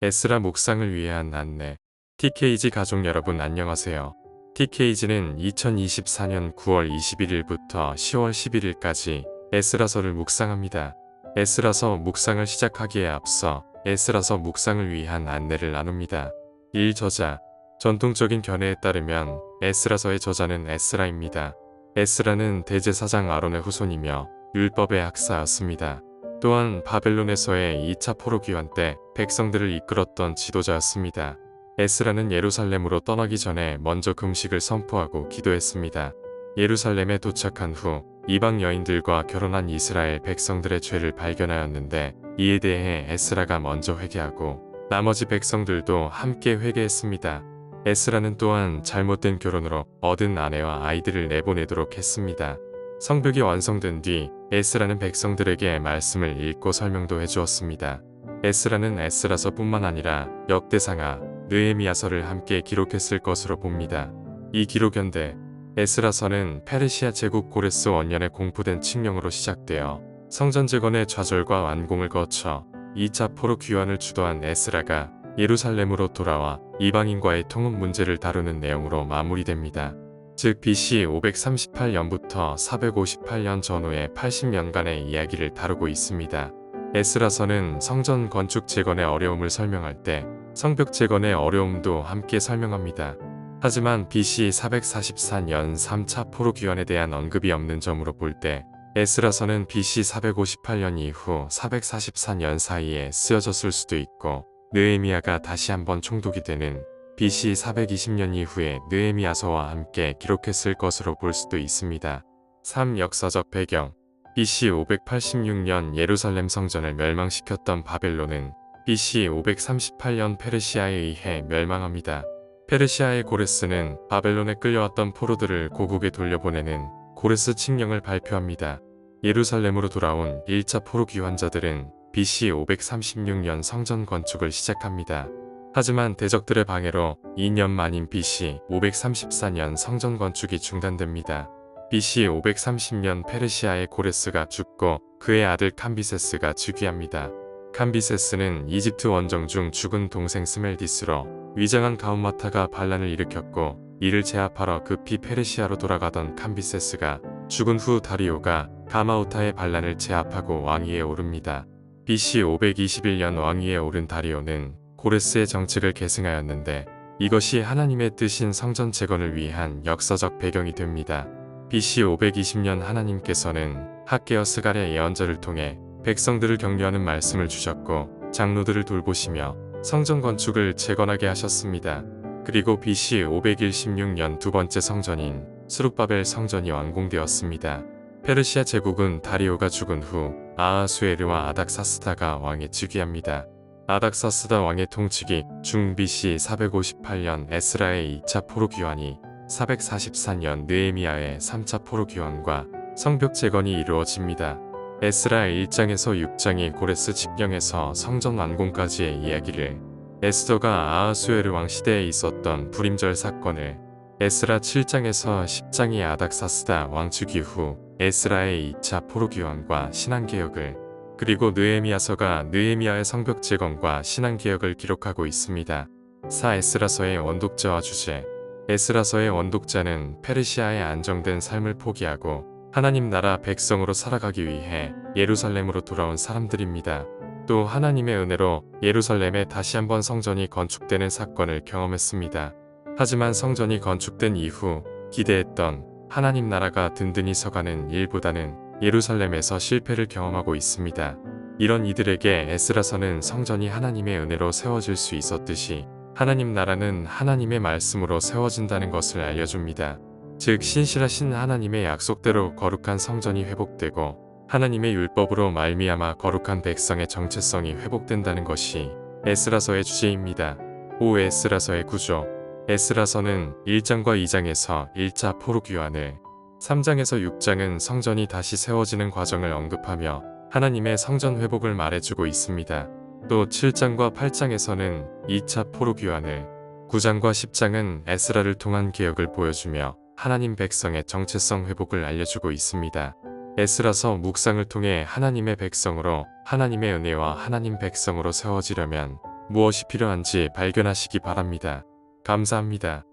에스라 묵상을 위한 안내. TKG 가족 여러분 안녕하세요. TKG는 2024년 9월 21일부터 10월 11일까지 에스라서를 묵상합니다. 에스라서 묵상을 시작하기에 앞서 에스라서 묵상을 위한 안내를 나눕니다. 1. 저자. 전통적인 견해에 따르면 에스라서의 저자는 에스라입니다. 에스라는 대제사장 아론의 후손이며 율법의 학사였습니다. 또한 바벨론에서의 2차 포로귀환 때 백성들을 이끌었던 지도자였습니다. 에스라는 예루살렘으로 떠나기 전에 먼저 금식을 선포하고 기도했습니다. 예루살렘에 도착한 후 이방 여인들과 결혼한 이스라엘 백성들의 죄를 발견하였는데 이에 대해 에스라가 먼저 회개하고 나머지 백성들도 함께 회개했습니다. 에스라는 또한 잘못된 결혼으로 얻은 아내와 아이들을 내보내도록 했습니다. 성벽이 완성된 뒤 에스라는 백성들에게 말씀을 읽고 설명도 해주었습니다. 에스라는 에스라서뿐만 아니라 역대상하, 느헤미야서를 함께 기록했을 것으로 봅니다. 이 기록연대 에스라서는 페르시아 제국 고레스 원년에 공포된 칙령으로 시작되어 성전 재건의 좌절과 완공을 거쳐 2차 포로 귀환을 주도한 에스라가 예루살렘으로 돌아와 이방인과의 통합 문제를 다루는 내용으로 마무리됩니다. 즉 BC 538년부터 458년 전후의 80년간의 이야기를 다루고 있습니다. 에스라서는 성전 건축 재건의 어려움을 설명할 때 성벽 재건의 어려움도 함께 설명합니다. 하지만 BC 444년 3차 포로 귀환에 대한 언급이 없는 점으로 볼 때 에스라서는 BC 458년 이후 444년 사이에 쓰여졌을 수도 있고 느헤미야가 다시 한번 총독이 되는 BC 420년 이후에 느헤미야서와 함께 기록했을 것으로 볼 수도 있습니다. 3. 역사적 배경. BC 586년 예루살렘 성전을 멸망시켰던 바벨론은 BC 538년 페르시아에 의해 멸망합니다. 페르시아의 고레스는 바벨론에 끌려왔던 포로들을 고국에 돌려보내는 고레스 칙령을 발표합니다. 예루살렘으로 돌아온 1차 포로 귀환자들은 BC 536년 성전 건축을 시작합니다. 하지만 대적들의 방해로 2년 만인 BC 534년 성전 건축이 중단됩니다. BC 530년 페르시아의 고레스가 죽고 그의 아들 캄비세스가 즉위합니다. 캄비세스는 이집트 원정 중 죽은 동생 스멜디스로 위장한 가운마타가 반란을 일으켰고 이를 제압하러 급히 페르시아로 돌아가던 캄비세스가 죽은 후 다리오가 가마우타의 반란을 제압하고 왕위에 오릅니다. BC 521년 왕위에 오른 다리오는 고레스의 정책을 계승하였는데 이것이 하나님의 뜻인 성전 재건을 위한 역사적 배경이 됩니다. BC 520년 하나님께서는 학개어 스갈의 예언자를 통해 백성들을 격려하는 말씀을 주셨고 장로들을 돌보시며 성전 건축을 재건하게 하셨습니다. 그리고 BC 516년 두 번째 성전인 스룹바벨 성전이 완공되었습니다. 페르시아 제국은 다리오가 죽은 후 아하수에르와 아닥사스다가 왕에 즉위합니다. 아닥사스다 왕의 통치기 중 BC 458년 에스라의 2차 포로 귀환이 444년 느헤미야의 3차 포로 귀환과 성벽 재건이 이루어집니다. 에스라 1장에서 6장이 고레스 칙령에서 성전 완공까지의 이야기를, 에스더가 아하수에르 왕 시대에 있었던 불임절 사건을, 에스라 7장에서 10장이 아닥사스다 왕 즉위 후 에스라의 2차 포로 귀환과 신앙개혁을, 그리고 느헤미야서가 느헤미야의 성벽 재건과 신앙개혁을 기록하고 있습니다. 4. 에스라서의 원독자와 주제. 에스라서의 원독자는 페르시아의 안정된 삶을 포기하고 하나님 나라 백성으로 살아가기 위해 예루살렘으로 돌아온 사람들입니다. 또 하나님의 은혜로 예루살렘에 다시 한번 성전이 건축되는 사건을 경험했습니다. 하지만 성전이 건축된 이후 기대했던 하나님 나라가 든든히 서가는 일보다는 예루살렘에서 실패를 경험하고 있습니다. 이런 이들에게 에스라서는 성전이 하나님의 은혜로 세워질 수 있었듯이 하나님 나라는 하나님의 말씀으로 세워진다는 것을 알려줍니다. 즉 신실하신 하나님의 약속대로 거룩한 성전이 회복되고 하나님의 율법으로 말미암아 거룩한 백성의 정체성이 회복된다는 것이 에스라서의 주제입니다. 5. 에스라서의 구조. 에스라서는 1장과 2장에서 1차 포로 귀환을, 3장에서 6장은 성전이 다시 세워지는 과정을 언급하며 하나님의 성전 회복을 말해주고 있습니다. 또 7장과 8장에서는 2차 포로 귀환을, 9장과 10장은 에스라를 통한 개혁을 보여주며 하나님 백성의 정체성 회복을 알려주고 있습니다. 에스라서 묵상을 통해 하나님의 백성으로, 하나님의 은혜와 하나님 백성으로 세워지려면 무엇이 필요한지 발견하시기 바랍니다. 감사합니다.